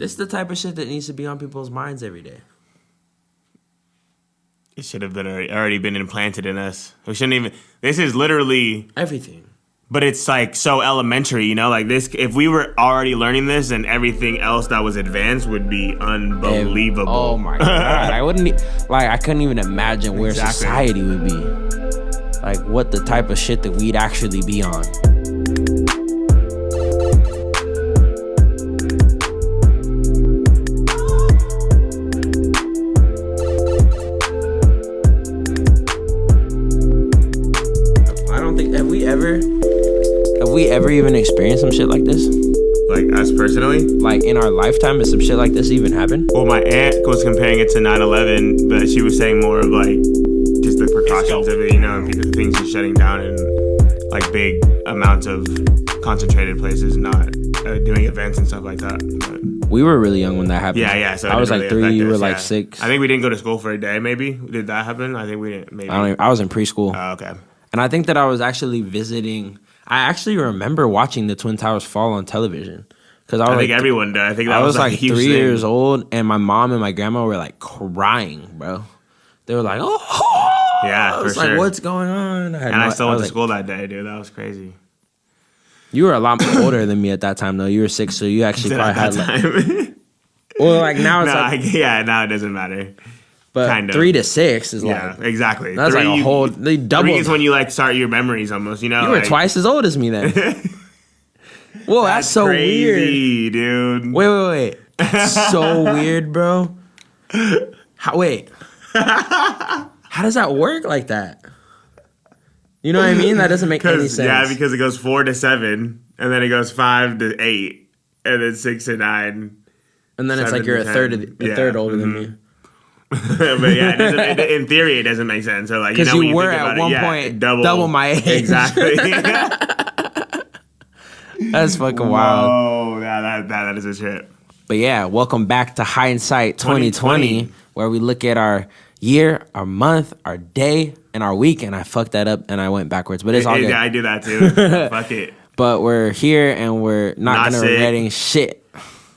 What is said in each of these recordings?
This is the type of shit that needs to be on people's minds every day. It should have been already been implanted in us. We shouldn't even. This is literally everything. But it's like so elementary, you know. Like this, if we were already learning this, then everything else that was advanced would be unbelievable. Oh my god! I wouldn't I couldn't even imagine where society would be. Like what the type of shit that we'd actually be on. Have we ever even experienced some shit like this? Like us personally? Like in our lifetime, has some shit like this even happened? Well, my aunt was comparing it to 9/11, but she was saying more of like just the precautions of it, you know, because things are shutting down in like big amounts of concentrated places, not doing events and stuff like that. But we were really young when that happened. Yeah. So I was like 3, you were like 6. I think we didn't go to school for a day. Maybe did that happen? I think we didn't. Maybe I was in preschool. Oh, okay. And I think that I was actually visiting. I actually remember watching the Twin Towers fall on television. Because I think everyone did. I think that was like a huge 3 thing. years old, and my mom and my grandma were like crying, bro. They were like, "Oh, yeah, I was for like, sure. what's going on?" I still went to school that day, dude. That was crazy. You were a lot older than me at that time, though. You were 6, so you actually probably had like. Well, like now it's now it doesn't matter. But kind of. 3 to 6 is exactly. That's 3, like a whole. They doubled. 3 is when you like start your memories almost. You know, you were twice as old as me then. Whoa, that's so crazy, weird, dude. Wait. That's so weird, bro. Wait. How does that work like that? You know what I mean? That doesn't make any sense. Yeah, because it goes 4 to 7, and then it goes 5 to 8, and then 6 to 9. And then it's like you're a third older than me. But yeah, in theory, it doesn't make sense. So like, because you were at one point double my age. Exactly. That's fucking wild. Oh, that is a trip. But yeah, welcome back to Hindsight 2020, where we look at our year, our month, our day, and our week. And I fucked that up and I went backwards. But it's all good. I do that too. Fuck it. But we're here and we're not gonna regretting shit.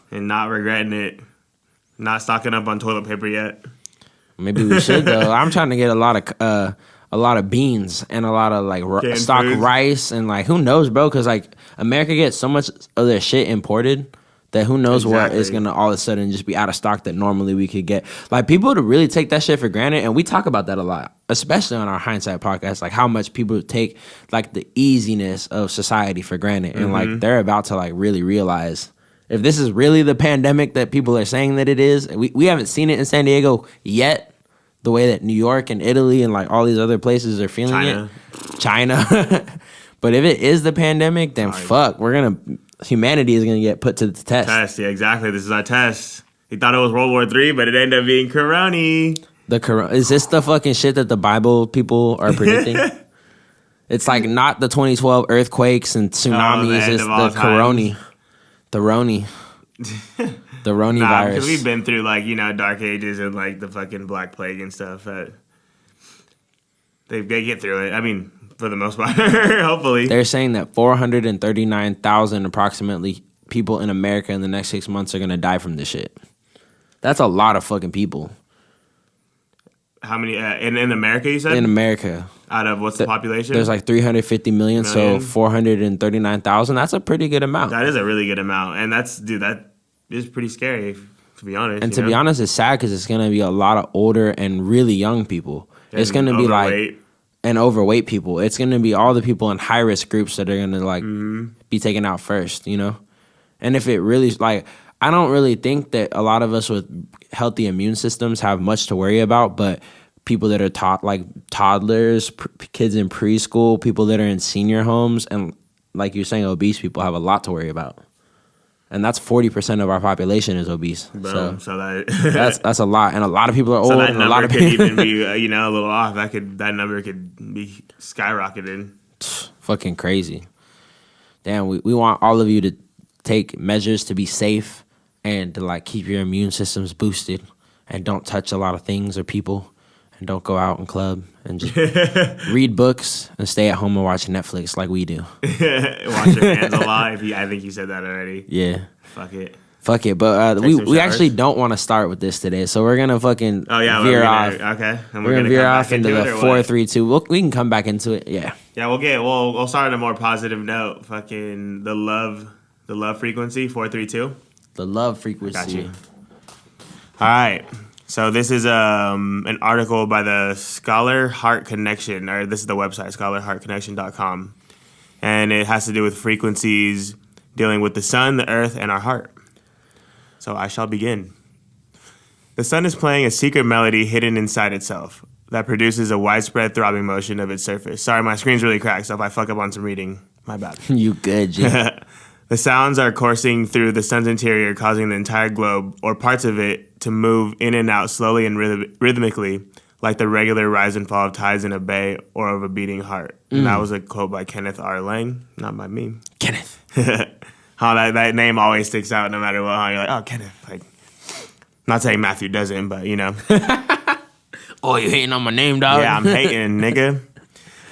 And not regretting it. Not stocking up on toilet paper yet. Maybe we should though. I'm trying to get a lot of beans and a lot of like stock rice and like who knows, bro? Because like America gets so much of their shit imported that who knows what is gonna all of a sudden just be out of stock that normally we could get. Like people to really take that shit for granted, and we talk about that a lot, especially on our Hindsight podcast. Like how much people take like the easiness of society for granted, and like they're about to like really realize. If this is really the pandemic that people are saying that it is, we haven't seen it in San Diego yet, the way that New York and Italy and like all these other places are feeling China. But if it is the pandemic, then fuck, humanity is gonna get put to the test. Yeah, exactly. This is our test. He thought it was World War III, but it ended up being Corona. Is this the fucking shit that the Bible people are predicting? It's like not the 2012 earthquakes and tsunamis, it's the Corona. The Roni virus. Because we've been through like, you know, dark ages and like the fucking Black Plague and stuff. They get through it. I mean, for the most part, hopefully. They're saying that 439,000 approximately people in America in the next 6 months are gonna die from this shit. That's a lot of fucking people. How many in America? You said in America. Out of what's the population? There's like 350 million, so 439,000. That's a pretty good amount. That is a really good amount, and that is pretty scary, to be honest. And to be honest, it's sad because it's gonna be a lot of older and really young people. It's gonna be like and overweight people. It's gonna be all the people in high risk groups that are gonna like be taken out first, you know. And if it really like, I don't really think that a lot of us with healthy immune systems have much to worry about, but people that are taught like toddlers, kids in preschool, people that are in senior homes, and like you're saying, obese people have a lot to worry about. And that's 40% of our population is obese. Boom. So that's a lot, and a lot of people are old. So that and number a lot of could people even be a little off. That number could be skyrocketed. Fucking crazy. Damn, we want all of you to take measures to be safe and to like keep your immune systems boosted, and don't touch a lot of things or people. And don't go out and club and just read books and stay at home and watch Netflix like we do. Wash your hands a lot. I think you said that already. Yeah. Fuck it. Fuck it, but we actually don't want to start with this today, so we're gonna fucking veer off. Okay, and we're gonna veer off into the 4-3-2. We can come back into it. Yeah. Yeah, we'll start on a more positive note. Fucking the love frequency 432. The love frequency. Got you. All right. So this is an article by the Scholar Heart Connection, or this is the website scholarheartconnection.com, and it has to do with frequencies dealing with the sun, the earth, and our heart. So I shall begin. The sun is playing a secret melody hidden inside itself that produces a widespread throbbing motion of its surface. Sorry, my screen's really cracked, so if I fuck up on some reading, my bad. You good, G. The sounds are coursing through the sun's interior, causing the entire globe, or parts of it, to move in and out slowly and rhythmically, like the regular rise and fall of tides in a bay or of a beating heart. And that was a quote by Kenneth R. Lang, not by me. Kenneth. How that name always sticks out no matter what. How you're like, oh, Kenneth. Like, not saying Matthew doesn't, but you know. Oh, you hating on my name, dog? Yeah, I'm hating, nigga. All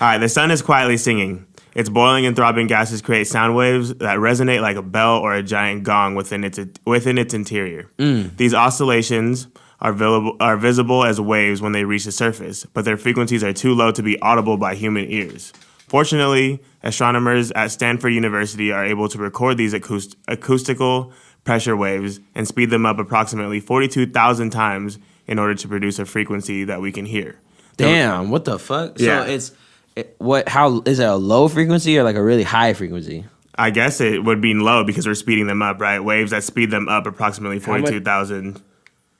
right, the sun is quietly singing. Its boiling and throbbing gases create sound waves that resonate like a bell or a giant gong within its interior. These oscillations are visible as waves when they reach the surface, but their frequencies are too low to be audible by human ears. Fortunately, astronomers at Stanford University are able to record these acoustical pressure waves and speed them up approximately 42,000 times in order to produce a frequency that we can hear. Damn, what the fuck? Yeah. So how is it, a low frequency or like a really high frequency? I guess it would be low because we're speeding them up, right? Waves that speed them up approximately 42,000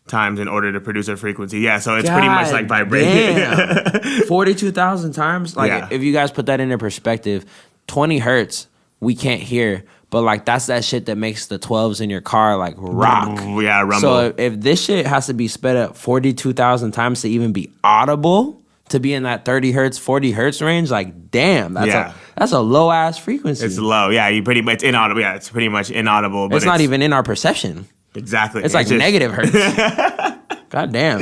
times in order to produce a frequency. Yeah, so it's pretty much like vibrating. 42,000 times? Like, if you guys put that into perspective, 20 hertz, we can't hear. But, like, that's that shit that makes the 12s in your car, like, rock. Yeah, rumble. So if this shit has to be sped up 42,000 times to even be audible, to be in that 30 hertz, 40 hertz range, like, damn, that's a low-ass frequency. It's low. Yeah, it's inaudible. Yeah, it's pretty much inaudible. But it's not even in our perception. Exactly. It's like just negative hertz. God damn.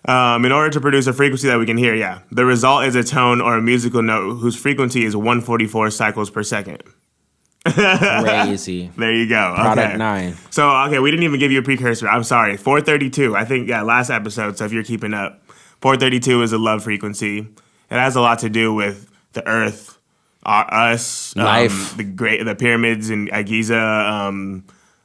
In order to produce a frequency that we can hear, the result is a tone or a musical note whose frequency is 144 cycles per second. Crazy. There you go. Product 9. So, we didn't even give you a precursor. I'm sorry. 432. I think, last episode, so if you're keeping up. 432 is a love frequency. It has a lot to do with the earth, us, life, the pyramids in Giza,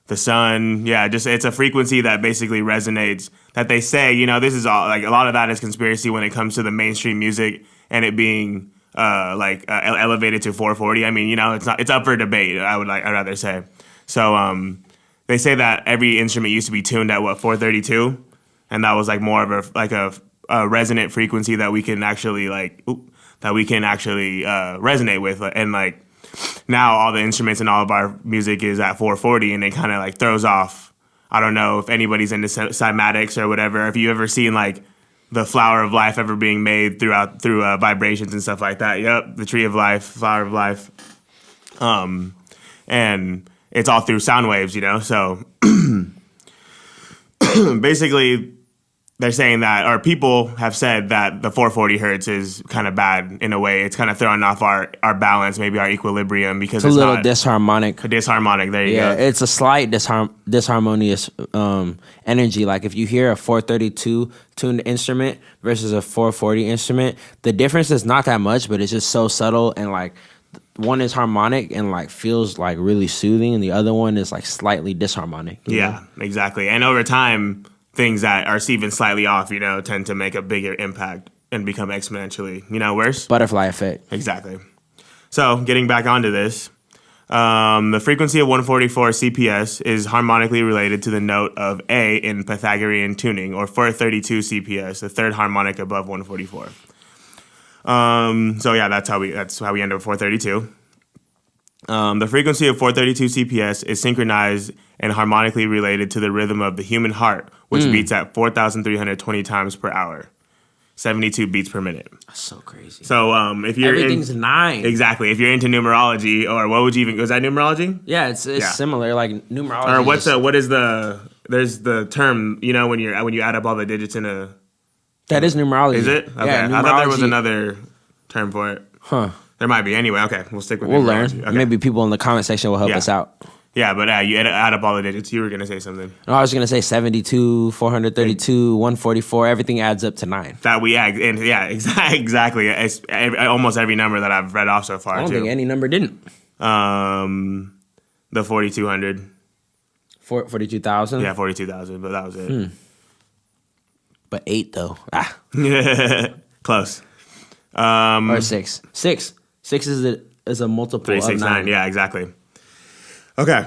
the sun. Yeah, just it's a frequency that basically resonates. That they say, this is all like a lot of that is conspiracy when it comes to the mainstream music and it being elevated to 440. I mean, it's up for debate. I'd rather say. So they say that every instrument used to be tuned at 432, and that was like more of a resonant frequency that we can actually resonate with, and like now all the instruments and all of our music is at 440, and it kind of like throws off. I don't know if anybody's into cymatics or whatever. If you ever seen like the flower of life ever being made through vibrations and stuff like that. Yep, the tree of life, flower of life, and it's all through sound waves, So basically, they're saying that, or people have said that the 440 hertz is kind of bad in a way. It's kind of throwing off our balance, maybe our equilibrium, because it's a little disharmonic. Disharmonic, there you go. Yeah, it's a slight disharmonious energy. Like if you hear a 432 tuned instrument versus a 440 instrument, the difference is not that much, but it's just so subtle, and like one is harmonic and like feels like really soothing, and the other one is like slightly disharmonic. Yeah, exactly. And over time, things that are even slightly off, tend to make a bigger impact and become exponentially, worse. Butterfly effect. Exactly. So, getting back onto this, the frequency of 144 CPS is harmonically related to the note of A in Pythagorean tuning, or 432 CPS, the third harmonic above 144. That's how we end up with 432. The frequency of 432 CPS is synchronized and harmonically related to the rhythm of the human heart, which beats at 4,320 times per hour, 72 beats per minute. That's so crazy. So if you're everything's 9. Exactly. If you're into numerology, or what would you even? Was that numerology? Yeah, it's similar, like numerology. Or there's the term, when you add up all the digits in a. That is numerology. Is it? Okay. Yeah, I thought there was another term for it. Huh. There might be. Anyway, okay. We'll stick with We'll numerology. learn. Okay. Maybe people in the comment section will help us out. Yeah, but you add up all the digits. You were going to say something. No, I was going to say 72, 432, 144. Everything adds up to 9. Exactly. It's almost every number that I've read off so far, I don't think any number didn't. The 4,200. 42,000? Yeah, 42,000, but that was it. But 8, though. Close. Or 6. 6. 6 is a multiple 3, of 6, 9. 9. Yeah, exactly. Okay,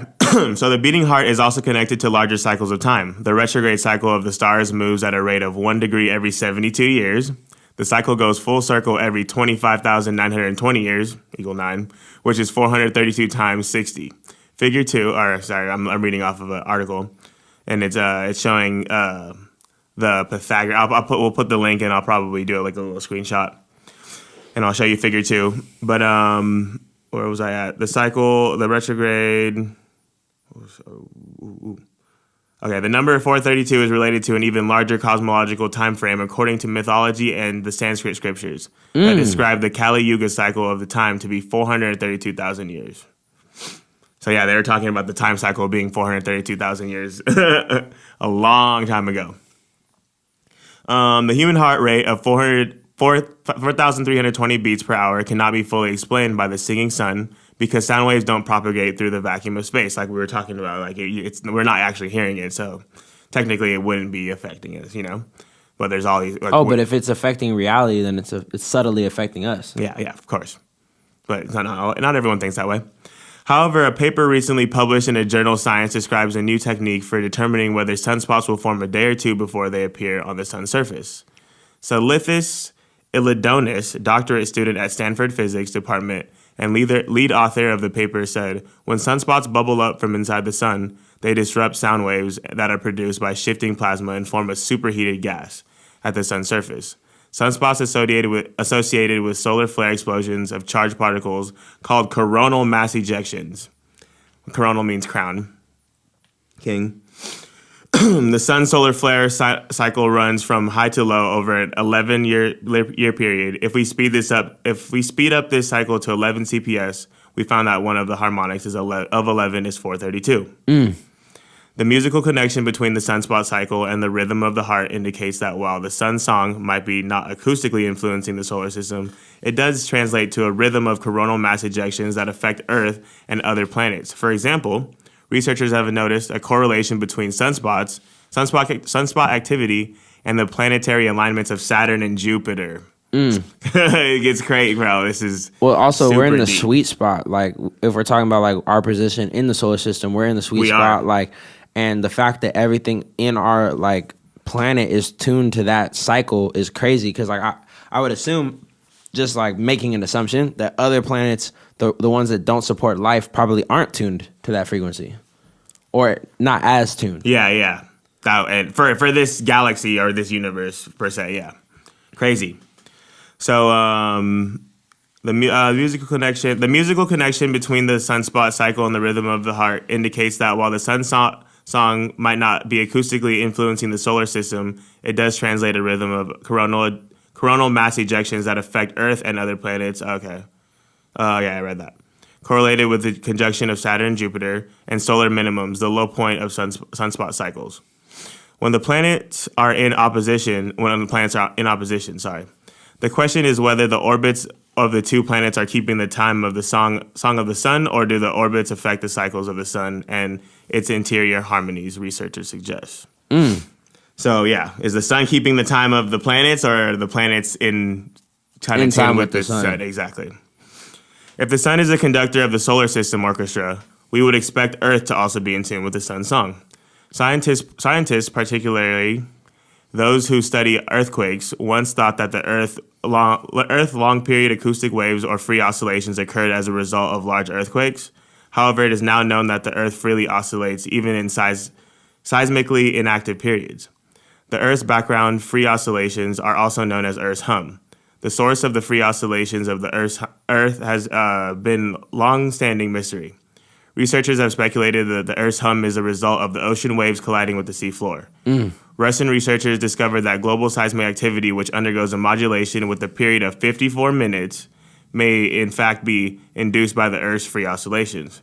so the beating heart is also connected to larger cycles of time. The retrograde cycle of the stars moves at a rate of 1 degree every 72 years. The cycle goes full circle every 25,920 years, equal 9, which is 432 times 60. Figure 2, I'm reading off of an article, and it's showing the Pythagoras. We'll put the link, and I'll probably do it like a little screenshot, and I'll show you figure 2. But where was I at? The cycle, the retrograde. Okay, the number 432 is related to an even larger cosmological time frame according to mythology and the Sanskrit scriptures that describe the Kali Yuga cycle of the time to be 432,000 years. So yeah, they were talking about the time cycle being 432,000 years a long time ago. The human heart rate of 4,320 beats per hour cannot be fully explained by the sinking sun because sound waves don't propagate through the vacuum of space, like we were talking about. Like we're not actually hearing it, so technically it wouldn't be affecting us, But there's all these. But if it's affecting reality, then it's subtly affecting us. Yeah, of course. But not everyone thinks that way. However, a paper recently published in a journal Science describes a new technique for determining whether sunspots will form a day or two before they appear on the sun's surface. Salithis Ilidonis, doctorate student at Stanford Physics Department and lead author of the paper, said, when sunspots bubble up from inside the sun, they disrupt sound waves that are produced by shifting plasma and form a superheated gas at the sun's surface. Sunspots associated with solar flare explosions of charged particles called coronal mass ejections. Coronal means crown. King. The sun's solar flare cycle runs from high to low over an 11-year period. If we speed up this cycle to 11 CPS, we found that one of the harmonics of 11 is 432. The musical connection between the sunspot cycle and the rhythm of the heart indicates that while the sun's song might be not acoustically influencing the solar system, it does translate to a rhythm of coronal mass ejections that affect Earth and other planets. For example, researchers have noticed a correlation between sunspot activity and the planetary alignments of Saturn and Jupiter. It gets crazy, bro. This is also we're in the deep. sweet spot. Like if we're talking about like our position in the solar system, we're in the sweet spot. Like, and the fact that everything in our like planet is tuned to that cycle is crazy. Because like I would assume, just like making an assumption that other planets, the ones that don't support life, probably aren't tuned to that frequency, or not as tuned. Yeah. And for this galaxy or this universe per se, yeah, crazy. So the musical connection between the sunspot cycle and the rhythm of the heart indicates that while the sun's song might not be acoustically influencing the solar system, it does translate a rhythm of coronal mass ejections that affect Earth and other planets. Okay. Yeah, I read that. Correlated with the conjunction of Saturn and Jupiter and solar minimums, the low point of sunspot cycles. When the planets are in opposition, the question is whether the orbits of the two planets are keeping the time of the song of the sun, or do the orbits affect the cycles of the sun and its interior harmonies, researchers suggest. So, yeah, is the sun keeping the time of the planets, or are the planets in tune with the sun? Exactly. If the sun is a conductor of the solar system orchestra, we would expect Earth to also be in tune with the sun's song. Scientists, particularly those who study earthquakes, once thought that the Earth long-period acoustic waves or free oscillations occurred as a result of large earthquakes. However, it is now known that the Earth freely oscillates even in seismically inactive periods. The Earth's background free oscillations are also known as Earth's hum. The source of the free oscillations of the Earth has been long-standing mystery. Researchers have speculated that the Earth's hum is a result of the ocean waves colliding with the seafloor. Russian researchers discovered that global seismic activity, which undergoes a modulation with a period of 54 minutes, may in fact be induced by the Earth's free oscillations.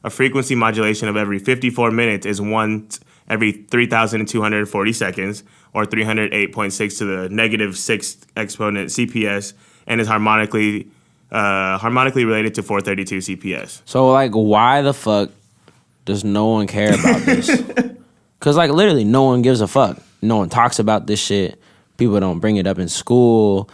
a frequency modulation of every 54 minutes is once every 3,240 seconds, or 308.6 to the negative 6th exponent CPS, and is harmonically related to 432 CPS. So, like, why the fuck does no one care about this? Because, like, literally, no one gives a fuck. No one talks about this shit. People don't bring it up in school.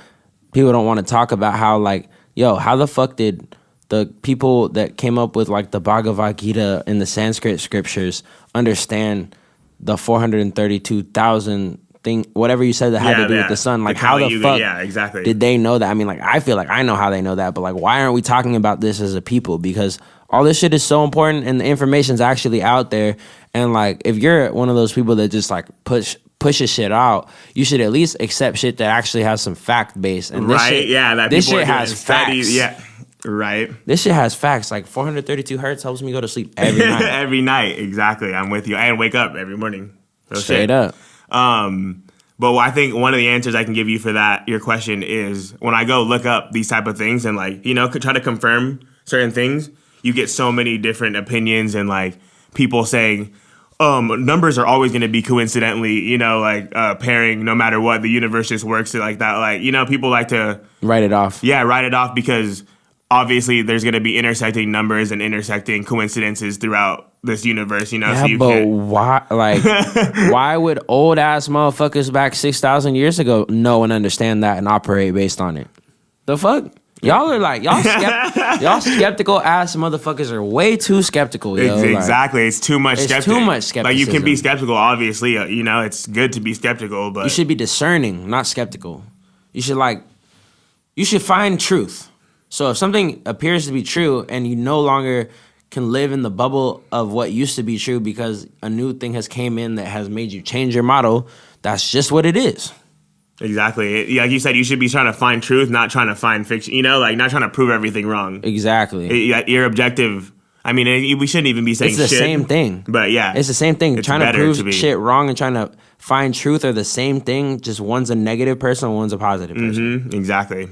People don't want to talk about how, like, yo, how the fuck did the people that came up with, like, the Bhagavad Gita and the Sanskrit scriptures understand the 432,000 thing, whatever you said that had to do with the sun? Like, how the fuck exactly. did they know that? I mean, like, I feel like I know how they know that, but, like, why aren't we talking about this as a people? Because all this shit is so important and the information's actually out there. And, like, if you're one of those people that just, like, pushes shit out, you should at least accept shit that actually has some fact base. And this shit, that this shit has facts. Yeah, right. This shit has facts. Like, 432 hertz helps me go to sleep every night. Every night, exactly. I'm with you. And wake up every morning. Straight up. But I think one of the answers I can give you for that, your question, is when I go look up these type of things and, like, you know, try to confirm certain things, you get so many different opinions and, like, people saying, numbers are always going to be coincidentally, you know, like, pairing no matter what. The universe just works like that. Like, you know, people like to write it off. Yeah, write it off because obviously there's going to be intersecting numbers and intersecting coincidences throughout this universe, you know. Yeah, so you but can't... why? Like, why would old ass motherfuckers back 6,000 years ago know and understand that and operate based on it? The fuck? Y'all are like, y'all skeptical ass motherfuckers are way too skeptical, yo. Exactly. Like, it's too much skepticism. Too much skepticism. Like, you can be skeptical, obviously. You know, it's good to be skeptical, but... You should be discerning, not skeptical. You should find truth. So if something appears to be true and you no longer can live in the bubble of what used to be true because a new thing has came in that has made you change your model, that's just what it is. Exactly. Like you said, you should be trying to find truth, not trying to find fiction. You know, like, not trying to prove everything wrong. Exactly. Your objective... I mean, we shouldn't even be saying shit. It's the same thing. But, yeah. It's the same thing. Trying to prove shit wrong and trying to find truth are the same thing. Just one's a negative person, one's a positive person. Mm-hmm. Exactly.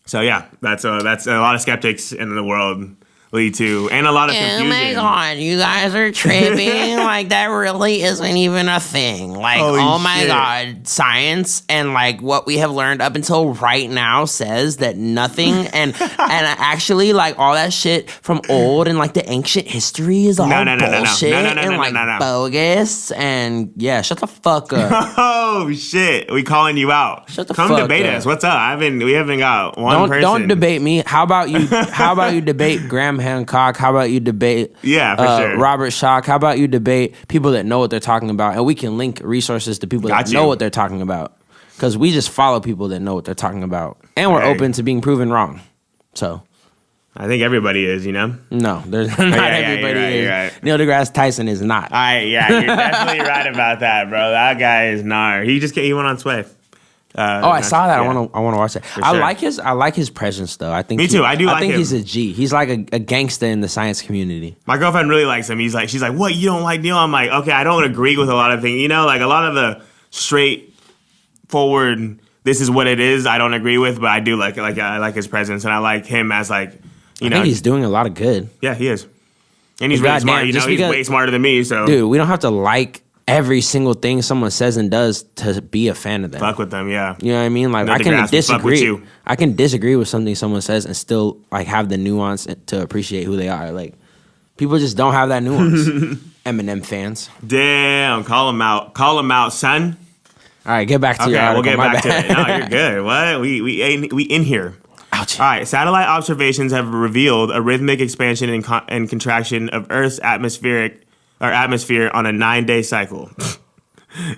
So, yeah, that's a lot of skeptics in the world lead to, and a lot of confusion. Oh my god, you guys are tripping. Like, that really isn't even a thing. Like, Holy oh my shit. god, science and, like, what we have learned up until right now says that nothing and actually, like, all that shit from old and, like, the ancient history is all bullshit and bogus. And yeah, shut the fuck up. Oh shit, we calling you out. Shut the Come fuck debate up. us. What's up? We haven't got one person. Don't debate me. How about you debate Graham Hancock? How about you debate for sure. Robert Schock? How about you debate people that know what they're talking about? And we can link resources to people that know what they're talking about. Because we just follow people that know what they're talking about. And we're open to being proven wrong. So I think everybody is, you know? No, there's not everybody is. You're right. Neil deGrasse Tyson is not. You're definitely right about that, bro. That guy is gnar. He went on Sway. I saw that. Yeah. I want to watch that. Sure. I like his presence though. I think me too. I do. I think him. He's a G. He's like a gangster in the science community. My girlfriend really likes him. She's like, what? You don't like Neil? I'm like, okay, I don't agree with a lot of things. You know, like a lot of the straightforward, this is what it is, I don't agree with, but I do like I like his presence, and I like him as, like, you know. I think he's doing a lot of good. Yeah, he is. And he's really smart. You know, he's way smarter than me. So, dude, we don't have to like every single thing someone says and does to be a fan of them. Fuck with them, yeah. You know what I mean? Like, I can disagree. I can disagree with something someone says and still, like, have the nuance to appreciate who they are. Like, people just don't have that nuance. Eminem fans. Damn, call him out. Call him out, son. All right, get back to your article. We'll get back to it. No, you're good. What? We in here. Ouch. All right, satellite observations have revealed a rhythmic expansion and contraction of Earth's atmosphere on a 9-day cycle.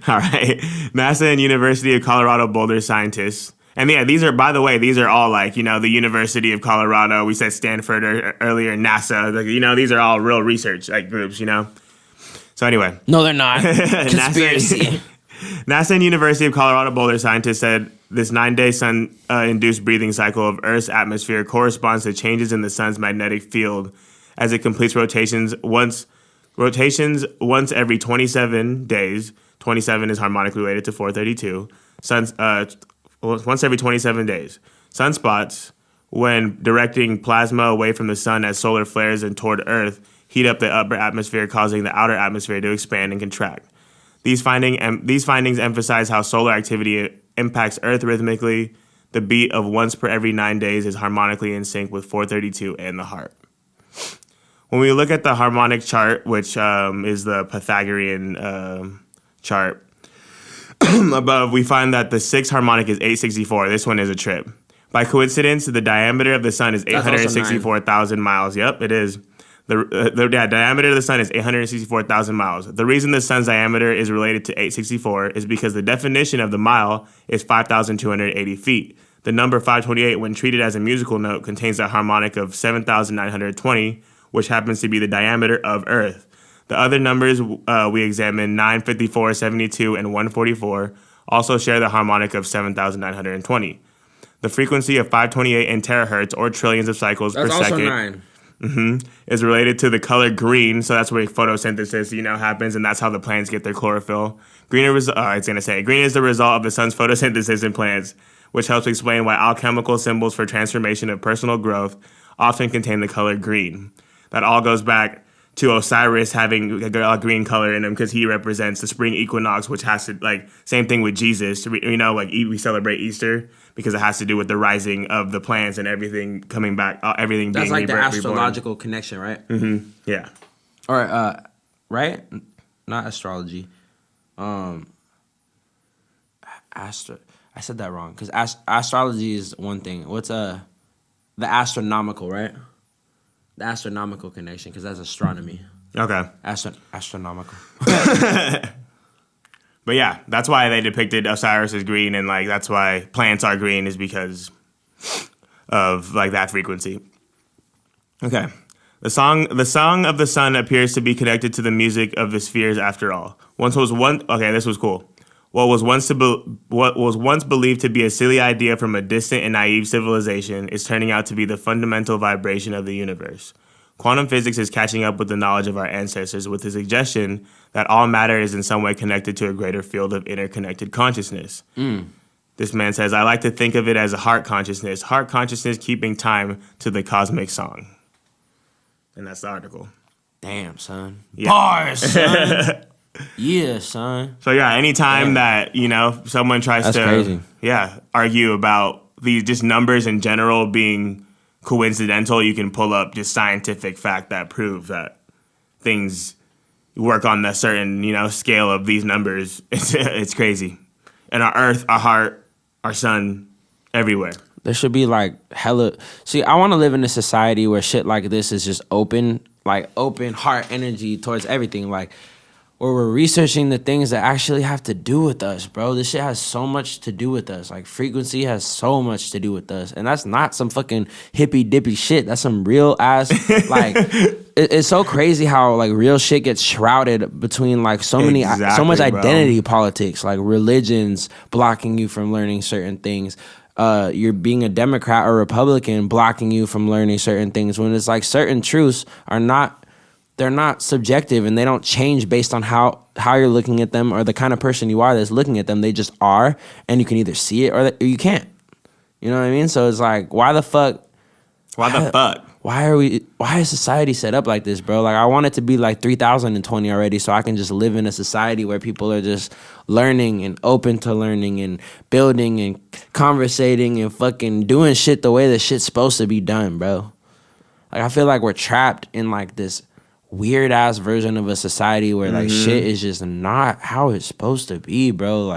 All right. NASA and University of Colorado Boulder scientists. And yeah, these are all, like, you know, the University of Colorado. We said Stanford earlier, NASA. Like, you know, these are all real research, like, groups, you know. So anyway. No, they're not. Conspiracy. NASA and University of Colorado Boulder scientists said this 9-day sun-induced breathing cycle of Earth's atmosphere corresponds to changes in the sun's magnetic field as it completes rotations once every 27 days. 27 is harmonically related to 432. Once every 27 days. Sunspots, when directing plasma away from the sun as solar flares and toward Earth, heat up the upper atmosphere, causing the outer atmosphere to expand and contract. These findings emphasize how solar activity impacts Earth rhythmically. The beat of once per every 9 days is harmonically in sync with 432 and the heart. When we look at the harmonic chart, which is the Pythagorean chart, above, we find that the sixth harmonic is 864. This one is a trip. By coincidence, the diameter of the sun is 864,000 miles. Yep, it is. The diameter of the sun is 864,000 miles. The reason the sun's diameter is related to 864 is because the definition of the mile is 5,280 feet. The number 528, when treated as a musical note, contains a harmonic of 7,920, which happens to be the diameter of Earth. The other numbers we examined, 9, 54, 72, and 144, also share the harmonic of 7,920. The frequency of 528 in terahertz, or trillions of cycles per second. That's also 9. Is related to the color green, so that's where photosynthesis, happens, and that's how the plants get their chlorophyll. Green is the result of the sun's photosynthesis in plants, which helps explain why alchemical symbols for transformation of personal growth often contain the color green. That all goes back to Osiris having a green color in him because he represents the spring equinox, which has to, same thing with Jesus. We celebrate Easter because it has to do with the rising of the plants and everything coming back, everything being reborn. That's the astrological connection, right? Mm-hmm. Yeah. Or, right? Not astrology. I said that wrong because astrology is one thing. What's the astronomical, right? The astronomical connection, because that's astronomy. Okay. Astronomical. But yeah, that's why they depicted Osiris as green, and that's why plants are green, is because of that frequency. Okay. The song of the sun appears to be connected to the music of the spheres after all. This was cool. What was once believed to be a silly idea from a distant and naive civilization is turning out to be the fundamental vibration of the universe. Quantum physics is catching up with the knowledge of our ancestors with the suggestion that all matter is in some way connected to a greater field of interconnected consciousness. This man says, I like to think of it as a heart consciousness keeping time to the cosmic song. And that's the article. Damn, son. Yeah. Bars, son. Yeah, son. So yeah, anytime that, someone tries crazy. Argue about these just numbers in general being coincidental, you can pull up just scientific fact that prove that things work on a certain, scale of these numbers. It's crazy. And our earth, our heart, our sun, everywhere. There should be hella... See, I want to live in a society where shit like this is just open heart energy towards everything. Where we're researching the things that actually have to do with us, bro. This shit has so much to do with us. Frequency has so much to do with us. And that's not some fucking hippy-dippy shit. That's some real ass, it's so crazy how, real shit gets shrouded between, so much identity politics. Religions blocking you from learning certain things. You're being a Democrat or Republican blocking you from learning certain things. When it's certain truths are not... They're not subjective, and they don't change based on how you're looking at them or the kind of person you are that's looking at them. They just are, and you can either see it or you can't. You know what I mean? So it's why the fuck? Why is society set up like this, bro? I want it to be 3020 already, so I can just live in a society where people are just learning and open to learning and building and conversating and fucking doing shit the way that shit's supposed to be done, bro. I feel we're trapped in this weird ass version of a society where shit is just not how it's supposed to be, bro.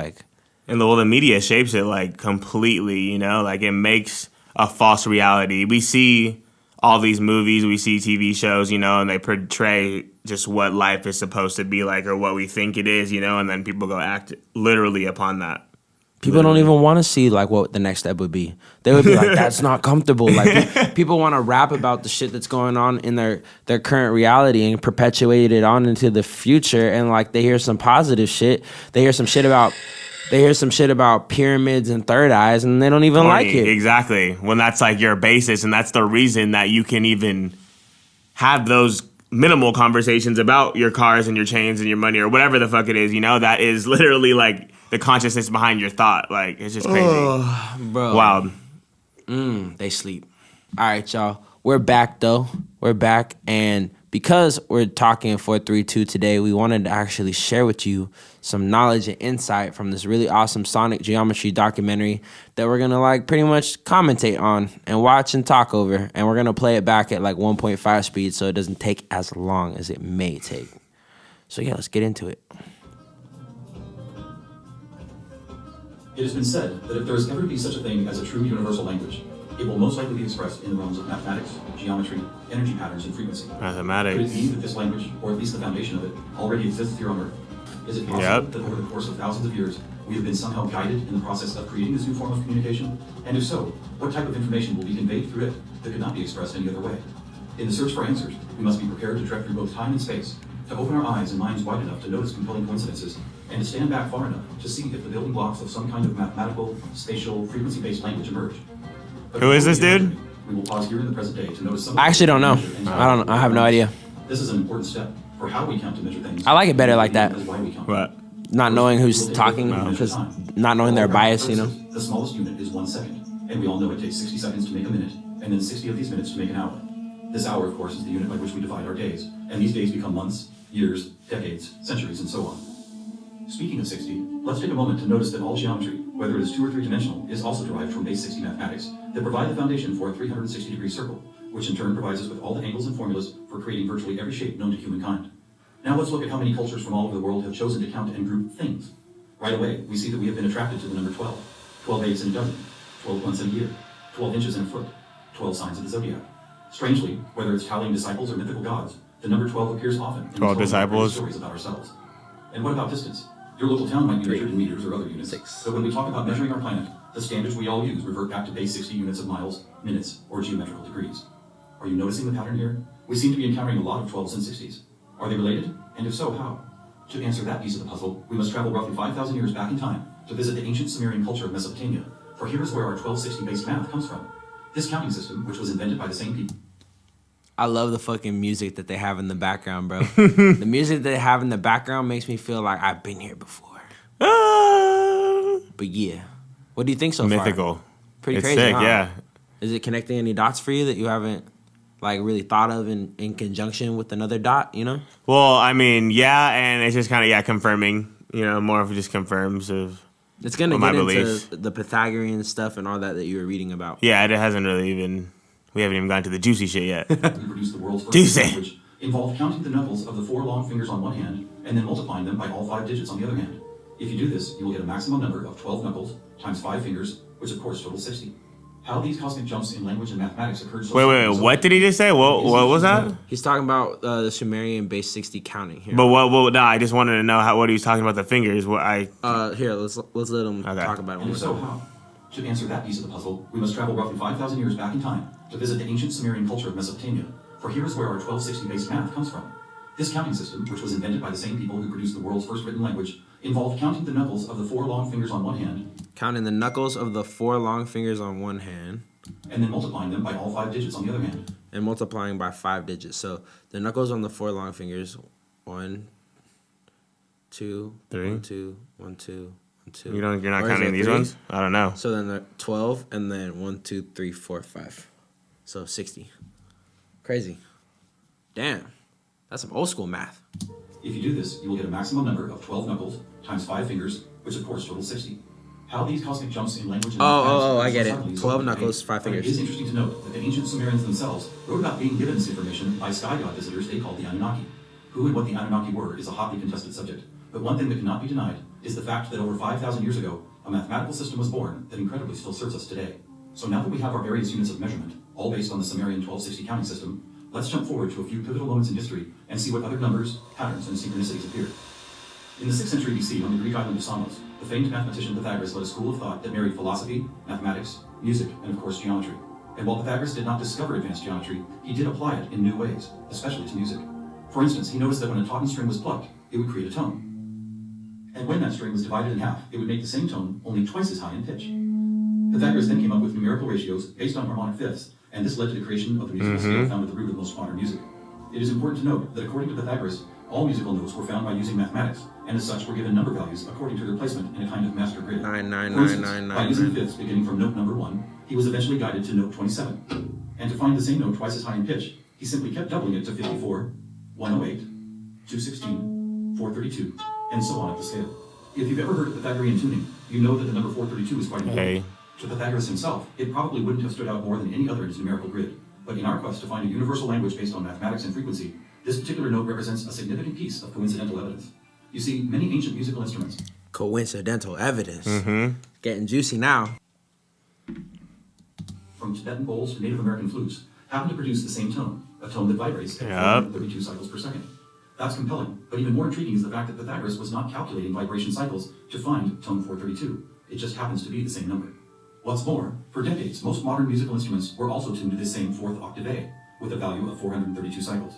And the media shapes it completely, it makes a false reality. We see all these movies, we see TV shows, and they portray just what life is supposed to be or what we think it is, and then people go act literally upon that. People don't even want to see what the next step would be. They would be that's not comfortable. People want to rap about the shit that's going on in their current reality and perpetuate it on into the future. And they hear some positive shit. They hear some shit about pyramids and third eyes, and they don't even like it. Exactly. When that's your basis, and that's the reason that you can even have those minimal conversations about your cars and your chains and your money or whatever the fuck it is. That is literally the consciousness behind your thought. It's just crazy. Oh, bro. Wild. They sleep. All right, y'all. We're back, though. We're back. And because we're talking 432 today, we wanted to actually share with you some knowledge and insight from this really awesome sonic geometry documentary that we're going to, like, pretty much commentate on and watch and talk over. And we're going to play it back at, like, 1.5 speed so it doesn't take as long as it may take. So, yeah, let's get into it. It has been said that if there is ever be such a thing as a true universal language, it will most likely be expressed in the realms of mathematics, geometry, energy patterns, and frequency. Mathematics. Could it be that this language, or at least the foundation of it, already exists here on Earth? Is it possible that over the course of thousands of years, we have been somehow guided in the process of creating this new form of communication? And if so, what type of information will be conveyed through it that could not be expressed any other way? In the search for answers, we must be prepared to trek through both time and space, to open our eyes and minds wide enough to notice compelling coincidences, and to stand back far enough to see if the building blocks of some kind of mathematical, spatial, frequency-based language emerge. Who is this dude? We will pause here in the present day to notice some. I actually don't know. I have no idea. This is an important step for how we count to measure things. I like it better like that. What? Not knowing who's talking, because not knowing their bias, you know? The smallest unit is 1 second, and we all know it takes 60 seconds to make a minute, and then 60 of these minutes to make an hour. This hour, of course, is the unit by which we divide our days, and these days become months, years, decades, centuries, and so on. Speaking of 60, let's take a moment to notice that all geometry, whether it is 2 or 3 dimensional, is also derived from base 60 mathematics that provide the foundation for a 360-degree circle, which in turn provides us with all the angles and formulas for creating virtually every shape known to humankind. Now let's look at how many cultures from all over the world have chosen to count and group things. Right away, we see that we have been attracted to the number 12, 12 eggs in a dozen, 12 months in a year, 12 inches in a foot, 12 signs of the zodiac. Strangely, whether it's tallying disciples or mythical gods, the number 12 appears often in 12 disciples. Stories about ourselves. And what about distance? Your local town might be measured in meters or other units. 6. But when we talk about measuring our planet, the standards we all use revert back to base 60 units of miles, minutes, or geometrical degrees. Are you noticing the pattern here? We seem to be encountering a lot of 12s and 60s. Are they related? And if so, how? To answer that piece of the puzzle, we must travel roughly 5,000 years back in time to visit the ancient Sumerian culture of Mesopotamia, for here is where our 1260-based math comes from. This counting system, which was invented by the same people. I love the fucking music that they have in the background, bro. The music that they have in the background makes me feel like I've been here before. But yeah, what do you think so far? Mythical. Pretty it's crazy, sick, huh? yeah. Is it connecting any dots for you that you haven't like really thought of in conjunction with another dot, you know? Well, I mean, yeah, and it's just kind of, confirming, more of just confirms of it's going to get into beliefs. The Pythagorean stuff and all that you were reading about. Yeah, it hasn't really even, we haven't even gotten to the juicy shit yet. We produced the world's first language, involved counting the knuckles of the 4 long fingers on one hand and then multiplying them by all 5 digits on the other hand. If you do this, you will get a maximum number of 12 knuckles times 5 fingers, which of course totals 60. How these cosmic jumps in language and mathematics occurred so Wait, what did he just say? What was that? He's talking about the Sumerian base 60 counting here. But no, I just wanted to know what he was talking about the fingers. Here, let's let him talk about it. And if so, how? To answer that piece of the puzzle, we must travel roughly 5,000 years back in time to visit the ancient Sumerian culture of Mesopotamia, for here is where our 1260-based math comes from. This counting system, which was invented by the same people who produced the world's first written language, involved counting the knuckles of the 4 long fingers on one hand. Counting the knuckles of the 4 long fingers on one hand. And then multiplying them by all 5 digits on the other hand. And multiplying by 5 digits. So the knuckles on the 4 long fingers, 1, 2, 3, 1, 2, 1, 2, 1, 2. You're not counting these 3? Ones? I don't know. So then the 12 and then 1, 2, 3, 4, 5. So 60. Crazy. Damn. That's some old school math. If you do this, you will get a maximum number of 12 knuckles times 5 fingers, which of course totals 60. How these cosmic jumps in language and I get it. 12 knuckles, 5 fingers. It is interesting to note that the ancient Sumerians themselves wrote about being given this information by sky god visitors they called the Anunnaki. Who and what the Anunnaki were is a hotly contested subject, but one thing that cannot be denied is the fact that over 5,000 years ago, a mathematical system was born that incredibly still serves us today. So now that we have our various units of measurement, all based on the Sumerian 1260 counting system, let's jump forward to a few pivotal moments in history and see what other numbers, patterns, and synchronicities appeared. In the 6th century BC, on the Greek island of Samos, the famed mathematician Pythagoras led a school of thought that married philosophy, mathematics, music, and of course geometry. And while Pythagoras did not discover advanced geometry, he did apply it in new ways, especially to music. For instance, he noticed that when a tauten string was plucked, it would create a tone. And when that string was divided in half, it would make the same tone only twice as high in pitch. Pythagoras then came up with numerical ratios based on harmonic fifths, and this led to the creation of the musical scale found at the root of most modern music. It is important to note that according to Pythagoras, All musical notes were found by using mathematics, and as such were given number values according to their placement in a kind of master grid. 9, 9, For 9, instance, 9, 9, by using 9. fifths beginning from note number 1, he was eventually guided to note 27. And to find the same note twice as high in pitch, he simply kept doubling it to 54, 108, 216, 432, and so on up the scale. If you've ever heard of Pythagorean tuning, you know that the number 432 is quite important. Hey. To Pythagoras himself, it probably wouldn't have stood out more than any other in his numerical grid. But in our quest to find a universal language based on mathematics and frequency, this particular note represents a significant piece of coincidental evidence. You see, many ancient musical instruments... Coincidental evidence. Getting juicy now. From Tibetan bowls to Native American flutes, happen to produce the same tone, a tone that vibrates at 432 cycles per second. That's compelling, but even more intriguing is the fact that Pythagoras was not calculating vibration cycles to find tone 432. It just happens to be the same number. What's more, for decades, most modern musical instruments were also tuned to this same fourth octave A, with a value of 432 cycles.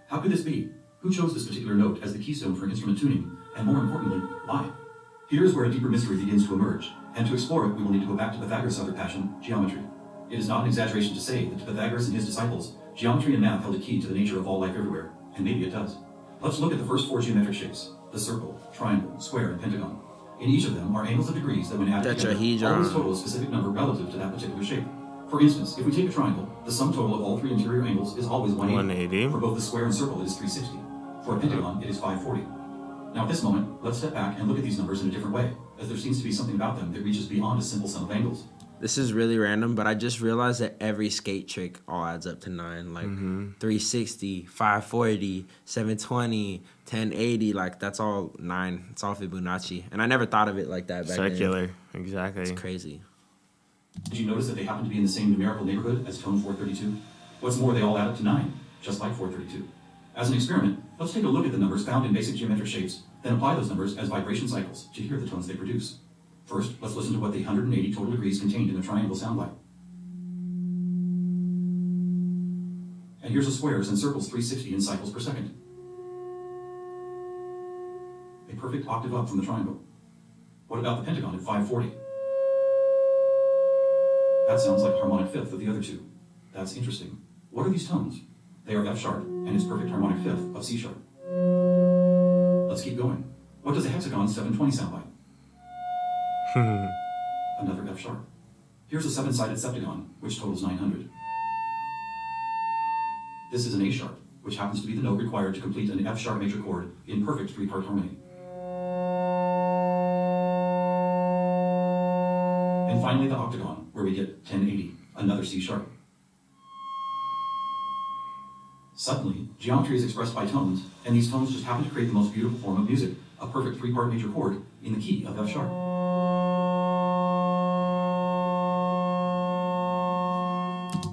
How could this be? Who chose this particular note as the keystone for instrument tuning? And more importantly, why? Here's where a deeper mystery begins to emerge, and to explore it, we will need to go back to Pythagoras' other passion, geometry. It is not an exaggeration to say that to Pythagoras and his disciples, geometry and math held a key to the nature of all life everywhere, and maybe it does. Let's look at the first 4 geometric shapes: the circle, triangle, square, and pentagon. In each of them are angles of degrees that when added together, always total a specific number relative to that particular shape. For instance, if we take a triangle, the sum total of all 3 interior angles is always 180. For both the square and circle, it is 360. For a pentagon, it is 540. Now at this moment, let's step back and look at these numbers in a different way, as there seems to be something about them that reaches beyond a simple sum of angles. This is really random, but I just realized that every skate trick all adds up to 9. Like 360, 540, 720, 1080. Like that's all 9. It's all Fibonacci. And I never thought of it like that back then. Circular, exactly. It's crazy. Did you notice that they happen to be in the same numerical neighborhood as tone 432? What's more, they all add up to 9, just like 432. As an experiment, let's take a look at the numbers found in basic geometric shapes, then apply those numbers as vibration cycles to hear the tones they produce. First, let's listen to what the 180 total degrees contained in the triangle sound like. And here's the squares and circles 360 in cycles per second. A perfect octave up from the triangle. What about the pentagon at 540? That sounds like harmonic fifth of the other two. That's interesting. What are these tones? They are F sharp, and its perfect harmonic fifth of C sharp. Let's keep going. What does a hexagon 720 sound like? Another F sharp. Here's a 7-sided septagon, which totals 900. This is an A sharp, which happens to be the note required to complete an F sharp major chord in perfect 3-part harmony. And finally the octagon, where we get 1080, another C sharp. Suddenly, geometry is expressed by tones, and these tones just happen to create the most beautiful form of music, a perfect 3-part major chord in the key of F sharp.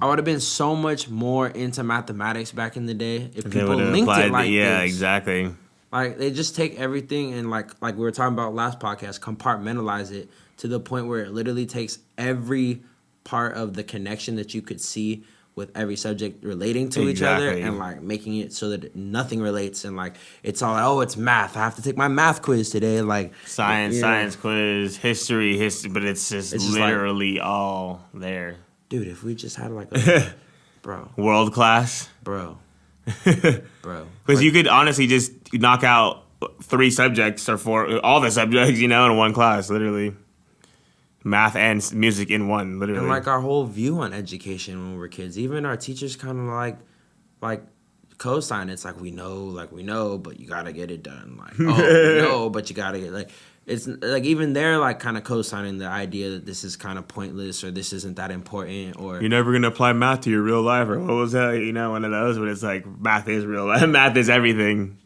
I would have been so much more into mathematics back in the day if people linked it like this. Yeah, exactly. Like they just take everything and like we were talking about last podcast, compartmentalize it to the point where it literally takes every part of the connection that you could see with every subject relating to each other and like making it so that nothing relates and like it's all like, oh, it's math. I have to take my math quiz today. Like science quiz, history, but it's just literally like, all there. Dude, if we just had like a world class, bro. Because you could honestly just knock out 3 subjects or 4, all the subjects, in one class, literally. Math and music in one, literally. And like our whole view on education when we were kids, even our teachers kind of like co-sign. It's like we know, but you gotta get it done. Like we know, but you gotta get it's like even they're like kind of co-signing the idea that this is kind of pointless or this isn't that important or you're never gonna apply math to your real life or what was that? One of those. But it's like math is real life. Math is everything.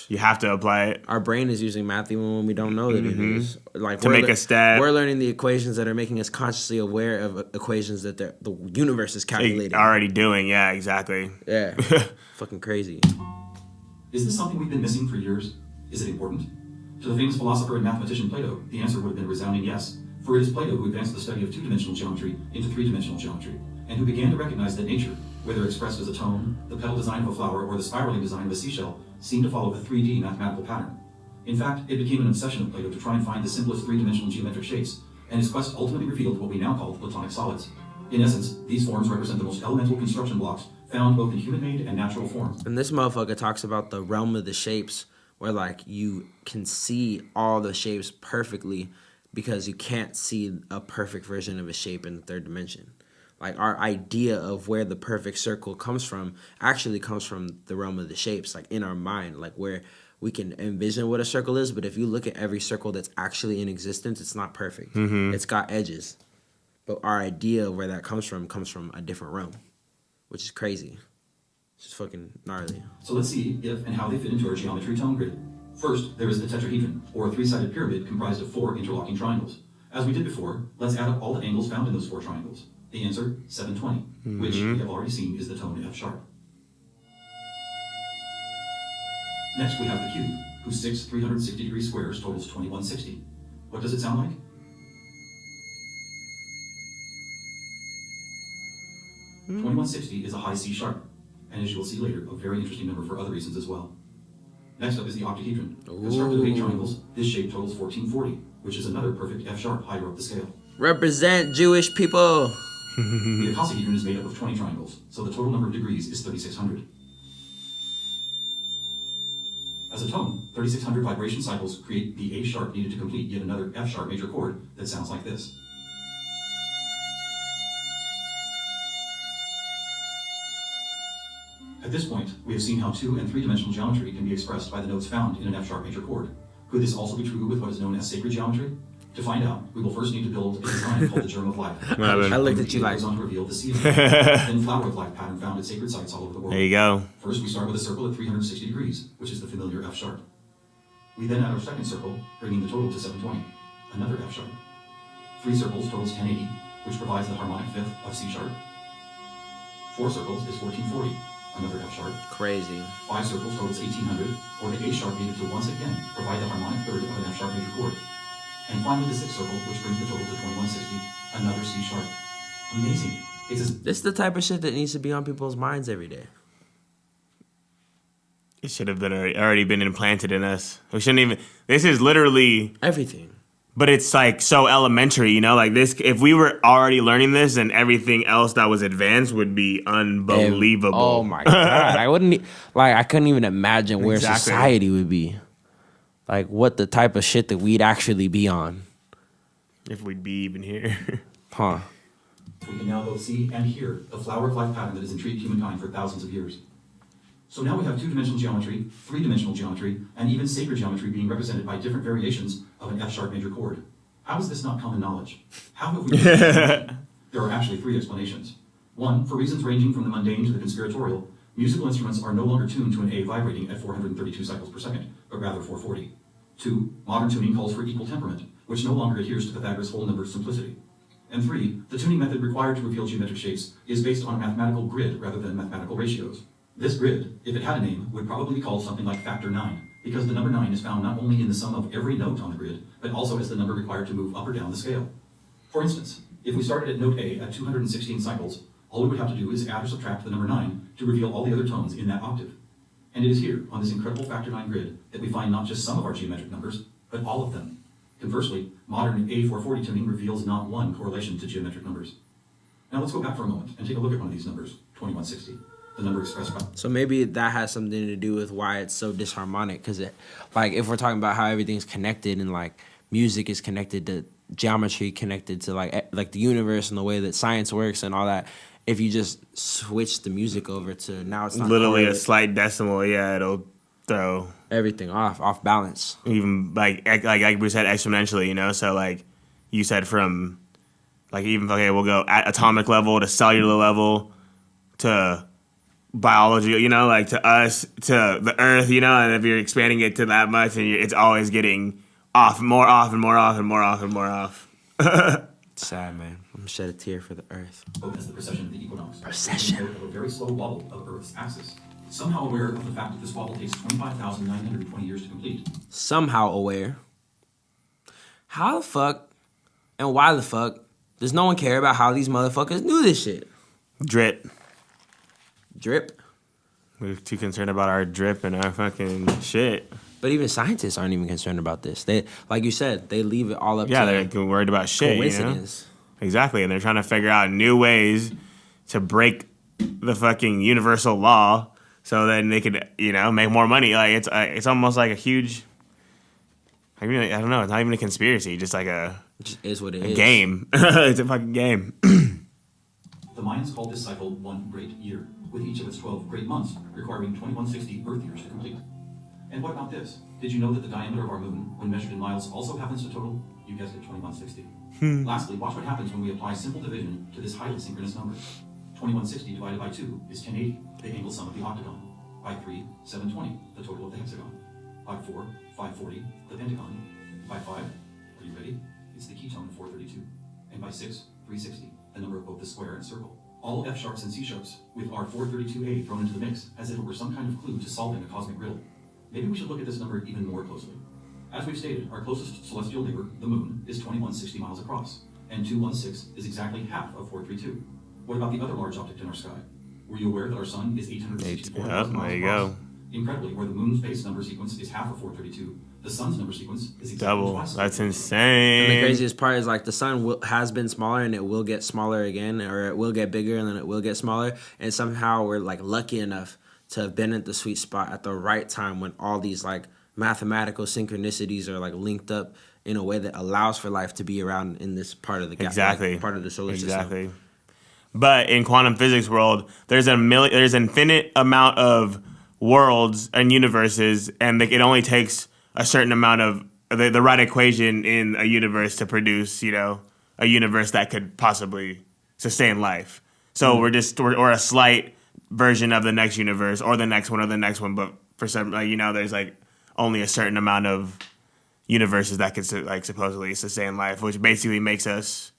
You have to apply it. Our brain is using math even when we don't know that it is. Like to make a stat. We're learning the equations that are making us consciously aware of equations that the universe is calculating. Already doing, yeah, exactly. Yeah. Fucking crazy. Is this something we've been missing for years? Is it important? To the famous philosopher and mathematician Plato, the answer would have been a resounding yes, for it is Plato who advanced the study of 2-dimensional geometry into 3-dimensional geometry, and who began to recognize that nature, whether expressed as a tone, the petal design of a flower, or the spiraling design of a seashell, seemed to follow a 3D mathematical pattern. In fact, it became an obsession of Plato to try and find the simplest 3-dimensional geometric shapes, and his quest ultimately revealed what we now call Platonic solids. In essence, these forms represent the most elemental construction blocks found both in human-made and natural forms. And this motherfucker talks about the realm of the shapes, where like you can see all the shapes perfectly because you can't see a perfect version of a shape in the third dimension. Like our idea of where the perfect circle comes from actually comes from the realm of the shapes, like in our mind, like where we can envision what a circle is. But if you look at every circle that's actually in existence, it's not perfect. It's got edges. But our idea of where that comes from a different realm, which is crazy. It's just fucking gnarly. So let's see if and how they fit into our geometry tone grid. First, there is the tetrahedron, or a three-sided pyramid comprised of 4 interlocking triangles. As we did before, let's add up all the angles found in those 4 triangles. The answer, 720, which we have already seen is the tone F sharp. Next, we have the cube, whose 6 360-degree squares totals 2160. What does it sound like? Mm. 2160 is a high C sharp, and as you will see later, a very interesting number for other reasons as well. Next up is the octahedron. Constructed of 8 triangles, this shape totals 1440, which is another perfect F sharp higher up the scale. Represent Jewish people. The icosahedron is made up of 20 triangles, so the total number of degrees is 3600. As a tone, 3600 vibration cycles create the A sharp needed to complete yet another F sharp major chord that sounds like this. At this point, we have seen how 2- and 3-dimensional geometry can be expressed by the notes found in an F sharp major chord. Could this also be true with what is known as sacred geometry? To find out, we will first need to build a design called the germ of life. I looked at you like... goes on to reveal the seed, then flower of life pattern found at sacred sites all over the world. There you go. First, we start with a circle at 360 degrees, which is the familiar F sharp. We then add our second circle, bringing the total to 720, another F sharp. 3 circles totals 1080, which provides the harmonic fifth of C sharp. 4 circles is 1440, another F sharp. Crazy. 5 circles totals 1800, or the A sharp needed to once again provide the harmonic third of an F sharp major chord. And finally the 6th circle, which brings the total to 2160, another C sharp. Amazing. This is the type of shit that needs to be on people's minds every day. It should have been already been implanted in us. We shouldn't even. This is literally everything. But it's like so elementary, you know. Like this, if we were already learning this, then everything else that was advanced would be unbelievable. Oh my god, I couldn't even imagine where society would be. Like what the type of shit that we'd actually be on. If we'd be even here. Huh. We can now both see and hear the flower of life pattern that has intrigued humankind for thousands of years. So now we have 2-dimensional geometry, 3-dimensional geometry, and even sacred geometry being represented by different variations of an F sharp major chord. How is this not common knowledge? How have we There are actually 3 explanations. 1, for reasons ranging from the mundane to the conspiratorial, musical instruments are no longer tuned to an A vibrating at 432 cycles per second, but rather 440. 2, modern tuning calls for equal temperament, which no longer adheres to Pythagoras' whole number simplicity. And 3, the tuning method required to reveal geometric shapes is based on a mathematical grid rather than mathematical ratios. This grid, if it had a name, would probably be called something like factor 9, because the number 9 is found not only in the sum of every note on the grid, but also as the number required to move up or down the scale. For instance, if we started at note A at 216 cycles, all we would have to do is add or subtract the number 9 to reveal all the other tones in that octave. And it is here, on this incredible factor 9 grid, that we find not just some of our geometric numbers, but all of them. Conversely, modern A440 tuning reveals not one correlation to geometric numbers. Now let's go back for a moment and take a look at one of these numbers, 2160. The number expressed by... So maybe that has something to do with why it's so disharmonic, because like if we're talking about how everything's connected and like music is connected to geometry, connected to like the universe and the way that science works and all that, if you just switch the music over to now it's not literally a slight decimal, yeah, it'll throw everything off balance. Even like we said, exponentially, you know. So like you said, from like even we'll go at atomic level to cellular level to biology, you know, like to us, to the earth, you know, and if you're expanding it to that much, and it's always getting off, more off, and more off, and more off, and more off. It's sad, man. I'm gonna shed a tear for the earth. As the precession of the equinox. Precession. Of a very slow wobble of Earth's axis. Somehow aware of the fact that this wobble takes 25,920 years to complete. Somehow aware. How the fuck and why the fuck does no one care about how these motherfuckers knew this shit? Drip. We're too concerned about our drip and our fucking shit. But even scientists aren't even concerned about this. They, like you said, they leave it all up to they're worried about shit, coincidence. You know? Exactly, and they're trying to figure out new ways to break the fucking universal law, so then they could, make more money. Like it's almost like a huge. I don't know. It's not even a conspiracy. Just like it just is what it is. A game. It's a fucking game. The Mayans called this cycle one great year, with each of its 12 great months requiring 2160 Earth years to complete. And what about this? Did you know that the diameter of our moon, when measured in miles, also happens to total, you guessed it, 2160? Lastly, watch what happens when we apply simple division to this highly synchronous number. 2160 divided by 2 is 1080, the angle sum of the octagon. By 3, 720, the total of the hexagon. By 4, 540, the pentagon. By 5, are you ready? It's the ketone of 432. And by 6, 360, the number of both the square and circle. All F sharps and C sharps, with our 432A thrown into the mix, as if it were some kind of clue to solving a cosmic riddle. Maybe we should look at this number even more closely. As we've stated, our closest celestial neighbor, the moon, is 2160 miles across, and 216 is exactly half of 432. What about the other large object in our sky? Were you aware that our sun is 864 miles across? There you go. Incredibly, where the moon's base number sequence is half of 432, the sun's number sequence is exactly double. twice. That's insane. And the craziest part is like the sun has been smaller and it will get smaller again, or it will get bigger and then it will get smaller. And somehow we're like lucky enough to have been at the sweet spot at the right time when all these like mathematical synchronicities are like linked up in a way that allows for life to be around in this part of the exactly part of the solar system. But in quantum physics world, there's infinite amount of worlds and universes, and it only takes a certain amount of the right equation in a universe to produce, a universe that could possibly sustain life. So we're a slight version of the next universe or the next one, but for some, there's like only a certain amount of universes that could like supposedly sustain life, which basically makes us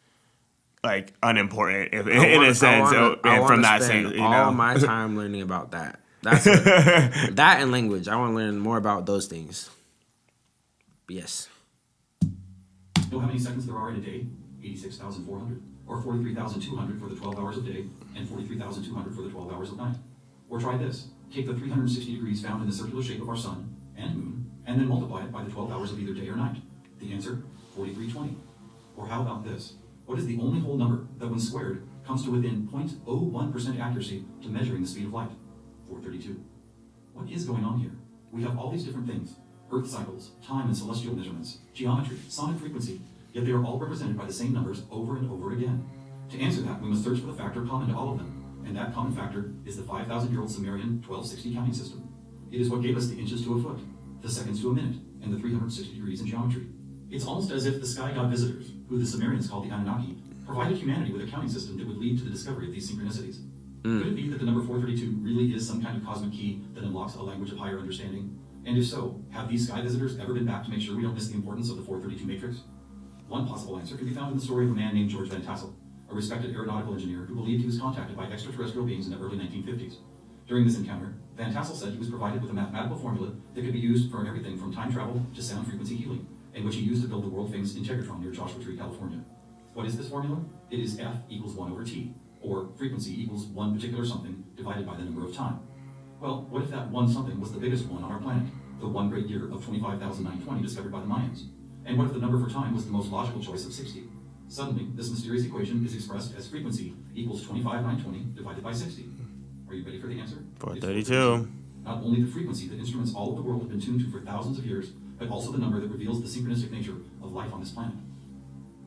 like unimportant in a sense. From that sense, all my time learning about that. That's that and language. I want to learn more about those things. But yes. Know how many seconds there are in a day? 86,400. Or 43,200 for the 12 hours of day, and 43,200 for the 12 hours of night. Or try this. Take the 360 degrees found in the circular shape of our sun and moon, and then multiply it by the 12 hours of either day or night. The answer, 4320. Or how about this? What is the only whole number that when squared comes to within 0.01% accuracy to measuring the speed of light? 432. What is going on here? We have all these different things. Earth cycles, time and celestial measurements, geometry, sonic frequency, yet they are all represented by the same numbers over and over again. To answer that, we must search for the factor common to all of them, and that common factor is the 5,000-year-old Sumerian 1260 counting system. It is what gave us the inches to a foot, the seconds to a minute, and the 360 degrees in geometry. It's almost as if the sky god visitors, who the Sumerians called the Anunnaki, provided humanity with a counting system that would lead to the discovery of these synchronicities. Could it be that the number 432 really is some kind of cosmic key that unlocks a language of higher understanding? And if so, have these sky visitors ever been back to make sure we don't miss the importance of the 432 matrix? One possible answer can be found in the story of a man named George Van Tassel, a respected aeronautical engineer who believed he was contacted by extraterrestrial beings in the early 1950s. During this encounter, Van Tassel said he was provided with a mathematical formula that could be used for everything from time travel to sound frequency healing, and which he used to build the world-famous Integratron near Joshua Tree, California. What is this formula? It is F equals 1 over T, or frequency equals one particular something divided by the number of time. Well, what if that one something was the biggest one on our planet, the one great year of 25,920 discovered by the Mayans? And what if the number for time was the most logical choice of 60? Suddenly, this mysterious equation is expressed as frequency equals 25,920 divided by 60. Are you ready for the answer? 432. Not only the frequency that instruments all of the world have been tuned to for thousands of years, but also the number that reveals the synchronistic nature of life on this planet.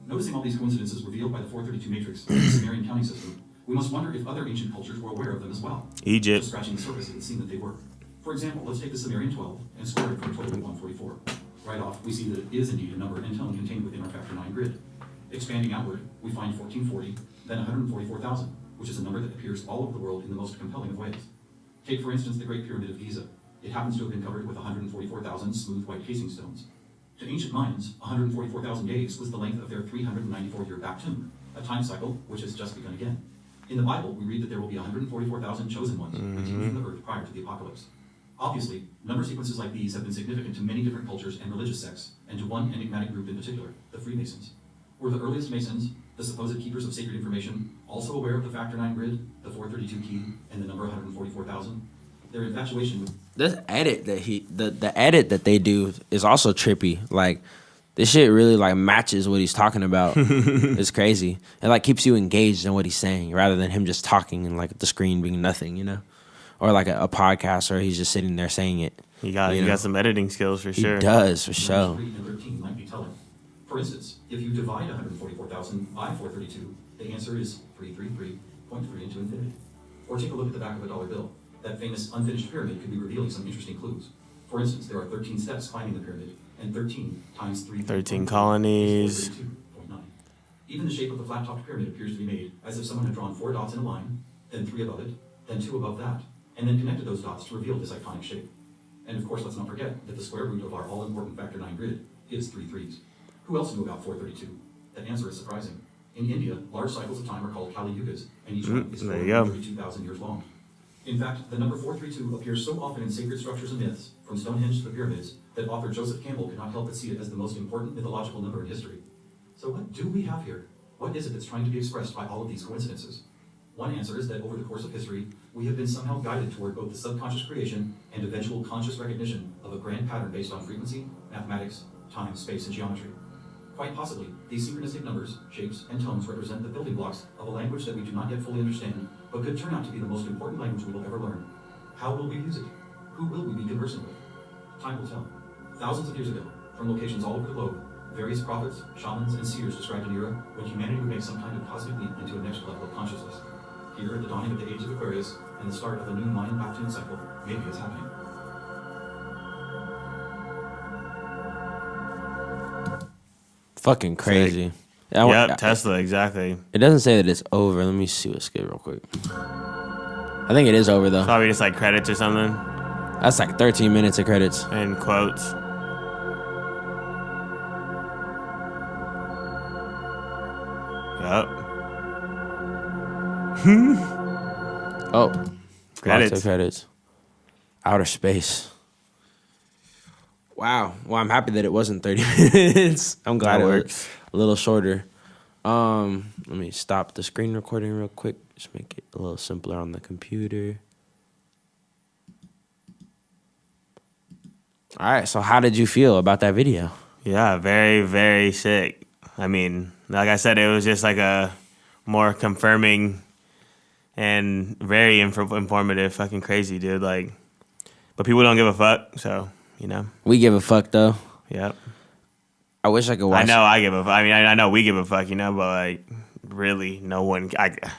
Noticing all these coincidences revealed by the 432 matrix of the Sumerian counting system, we must wonder if other ancient cultures were aware of them as well. Egypt. Just scratching the surface, it would seem that they were. For example, let's take the Sumerian 12 and square it for a total of 144. Right off, we see that it is indeed a number and tone contained within our factor 9 grid. Expanding outward, we find 1440, then 144,000, which is a number that appears all over the world in the most compelling of ways. Take, for instance, the Great Pyramid of Giza. It happens to have been covered with 144,000 smooth white casing stones. To ancient Mayans, 144,000 days was the length of their 394-year back tomb, a time cycle which has just begun again. In the Bible, we read that there will be 144,000 chosen ones redeemed from the earth prior to the apocalypse. Obviously, number sequences like these have been significant to many different cultures and religious sects, and to one enigmatic group in particular, the Freemasons. Were the earliest Masons, the supposed keepers of sacred information, also aware of the factor 9 grid, the 432 key, and the number 144,000? Their infatuation with this edit that the edit that they do is also trippy. Like This shit really like matches what he's talking about. It's crazy. It like keeps you engaged in what he's saying rather than him just talking and like the screen being nothing, you know? Or like a podcast where he's just sitting there saying it. You got some editing skills for sure. He does, for sure. 3 and 13 might be telling. For instance, if you divide 144,000 by 432, the answer is 333.3 into infinity. Or take a look at the back of a dollar bill. That famous unfinished pyramid could be revealing some interesting clues. For instance, there are 13 steps climbing the pyramid, and 13 times 3. 13 colonies. 432.9. Even the shape of the flat-topped pyramid appears to be made as if someone had drawn 4 dots in a line, then 3 above it, then 2 above that, and then connected those dots to reveal this iconic shape. And of course, let's not forget that the square root of our all-important factor 9 grid is 3 threes. Who else knew about 432? That answer is surprising. In India, large cycles of time are called Kali Yugas, and each one is 432,000 years long. In fact, the number 432 appears so often in sacred structures and myths, from Stonehenge to the pyramids, that author Joseph Campbell could not help but see it as the most important mythological number in history. So what do we have here? What is it that's trying to be expressed by all of these coincidences? One answer is that over the course of history, we have been somehow guided toward both the subconscious creation and eventual conscious recognition of a grand pattern based on frequency, mathematics, time, space, and geometry. Quite possibly, these synchronistic numbers, shapes, and tones represent the building blocks of a language that we do not yet fully understand, but could turn out to be the most important language we will ever learn. How will we use it? Who will we be conversing with? Time will tell. Thousands of years ago, from locations all over the globe, various prophets, shamans, and seers described an era when humanity would make some kind of cosmic leap into a next level of consciousness. Here, at the dawning of the age of Aquarius and the start of a new Mayan Baptian cycle, maybe it's happening. Fucking crazy. Yep, Tesla, exactly. It doesn't say that it's over. Let me see what's good real quick. I think it is over, though. Probably just like credits or something. That's like 13 minutes of credits. And quotes. Yep. Oh. Credits. Lots of credits. Outer space. Wow. Well, I'm happy that it wasn't 30 minutes. I'm glad it was a little shorter. Let me stop the screen recording real quick. Just make it a little simpler on the computer. All right. So how did you feel about that video? Yeah, very, very sick. I mean, like I said, it was just like a more confirming and very informative. Fucking crazy, dude. Like, but people don't give a fuck, so, you know. We give a fuck, though. Yep. I wish I could watch. I know I give a fuck. I mean, I know we give a fuck, you know, but, like, really, no one. Sometimes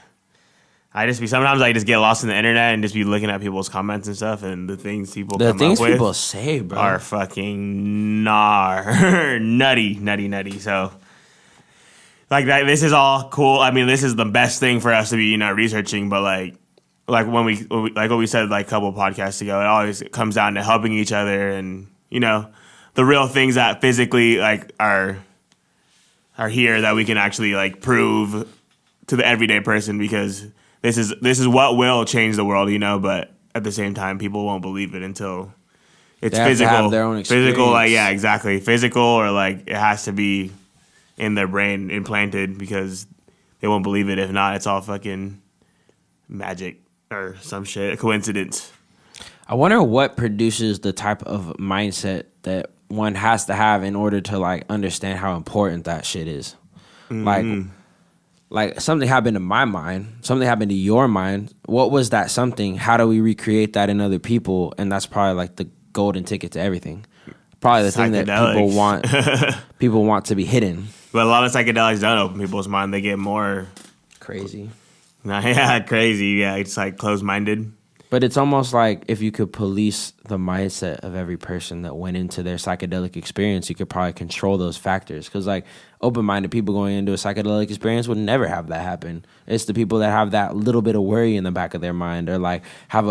I just get lost in the internet and just be looking at people's comments and stuff, and the things people come up with people say, bro, are fucking nutty. So, like that, this is all cool. I mean, this is the best thing for us to be, you know, researching. But like when we like what we said like a couple of podcasts ago, it always comes down to helping each other, and you know, the real things that physically like are here that we can actually like prove to the everyday person, because this is what will change the world, you know. But at the same time, people won't believe it until it's physical. To have their own experience. Physical, like yeah, exactly. Physical, or like it has to be in their brain implanted, because they won't believe it. If not, it's all fucking magic or some shit, a coincidence. I wonder what produces the type of mindset that one has to have in order to like understand how important that shit is. Mm-hmm. Like something happened to my mind, something happened to your mind. What was that something? How do we recreate that in other people? And that's probably like the golden ticket to everything. Probably the thing that people want to be hidden. But a lot of psychedelics don't open people's mind. They get more crazy. Yeah, crazy. Yeah, it's like closed-minded. But it's almost like if you could police the mindset of every person that went into their psychedelic experience, you could probably control those factors. Because like open-minded people going into a psychedelic experience would never have that happen. It's the people that have that little bit of worry in the back of their mind, or like have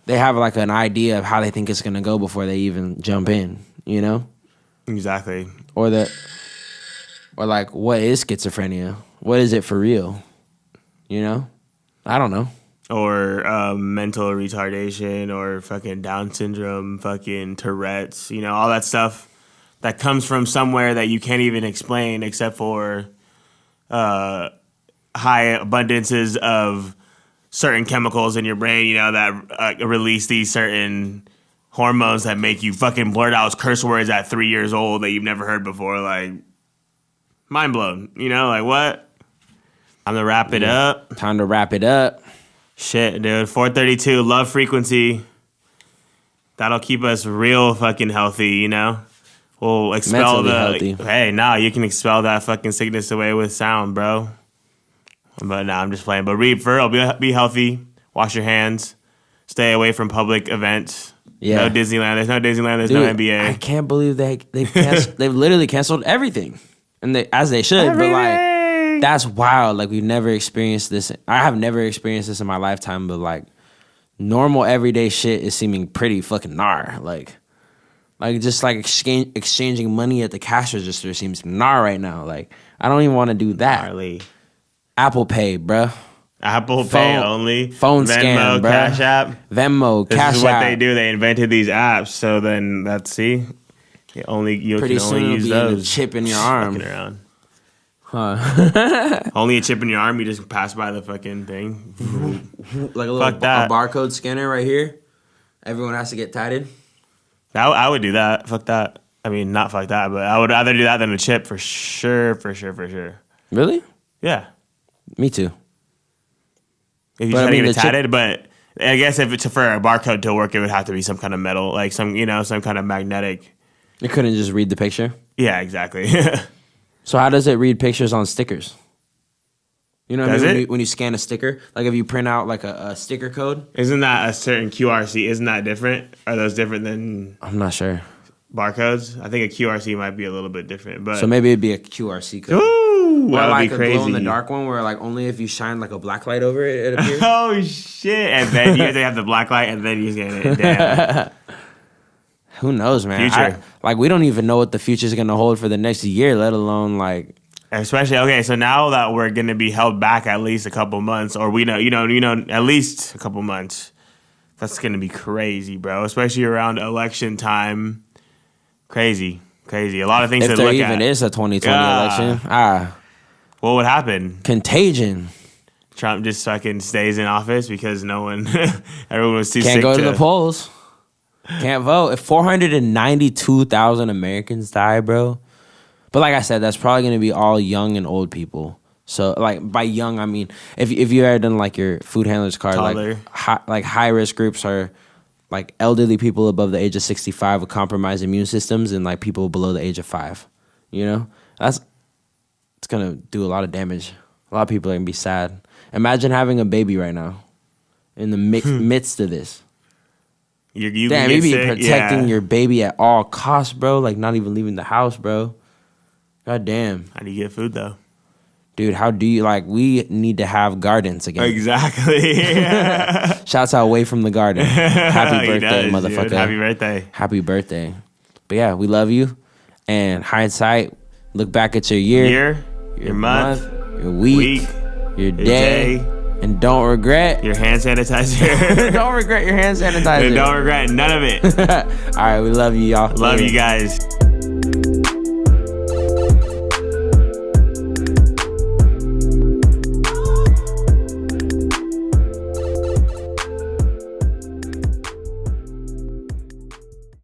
they have like an idea of how they think it's going to go before they even jump in, you know? Exactly. Or like, what is schizophrenia? What is it for real? You know? I don't know. Or mental retardation, or fucking Down syndrome, fucking Tourette's, you know, all that stuff that comes from somewhere that you can't even explain, except for high abundances of certain chemicals in your brain, you know, that release these certain hormones that make you fucking blurt out curse words at 3 years old that you've never heard before. Like, mind blown. You know, like what? Time to wrap it up. Time to wrap it up. Shit, dude. 432, love frequency. That'll keep us real fucking healthy, you know? We'll expel Mentally healthy. Hey, nah, you can expel that fucking sickness away with sound, bro. But nah, I'm just playing. But for real, be healthy. Wash your hands. Stay away from public events. Yeah. No Disneyland. There's no Disneyland. There's Dude, no NBA. I can't believe they've literally canceled everything, and as they should. Everything. But like, that's wild. Like we've never experienced this. I have never experienced this in my lifetime. But like, normal everyday shit is seeming pretty fucking gnar. Like just like exchanging money at the cash register seems gnar right now. Like I don't even want to do that. Gnarly. Apple Pay, bruh. Apple Pay only. Phone Venmo, scan, bro. Cash App. Venmo, Cash App. This is what they do. They invented these apps. So then you can only use those. A chip in your arm. Around. Huh. Only a chip in your arm. You just pass by the fucking thing. Like a little barcode scanner right here. Everyone has to get tatted. I would do that. Fuck that. I mean, not fuck that, but I would rather do that than a chip for sure. Really? Yeah. Me too. If you just get it tatted, but I guess if it's for a barcode to work, it would have to be some kind of metal, like some kind of magnetic. You couldn't just read the picture? Yeah, exactly. So how does it read pictures on stickers? You know what I mean? It? When you scan a sticker, like if you print out like a sticker code. Isn't that a certain QRC? Isn't that different? Are those different than? I'm not sure. Barcodes? I think a QRC might be a little bit different, but so maybe it'd be a QRC code. Ooh, or that like would be crazy. A glow in the dark one where like only if you shine like a black light over it, it appears. Oh shit! And then you have the black light, and then you scan it. Damn. Who knows, man? Future. We don't even know what the future is gonna hold for the next year, let alone like. Especially so now that we're gonna be held back at least a couple months, or we know, at least a couple months. That's gonna be crazy, bro. Especially around election time. Crazy. A lot of things if to there look at. even is a 2020 election, what would happen? Contagion. Trump just fucking stays in office because everyone was too sick. Can't go to the polls. Can't vote. If 492,000 Americans die, bro. But like I said, that's probably going to be all young and old people. So like by young, I mean if you ever done like your food handler's card, Toddler. like high risk groups are like elderly people above the age of 65 with compromised immune systems and like people below the age of 5. You know, it's gonna do a lot of damage. A lot of people are gonna be sad. Imagine having a baby right now in the midst of this. You be protecting your baby at all costs, bro. Like not even leaving the house, bro. God damn. How do you get food though? Dude, how do you we need to have gardens again. Exactly. Shouts out Away from the Garden. Happy birthday, motherfucker. Dude. Happy birthday. Happy birthday. But yeah, we love you. And hindsight, look back at your year, your month, your week, your day, and don't regret your hand sanitizer. Don't regret your hand sanitizer. And don't regret none of it. All right, we love you, y'all. Love you guys.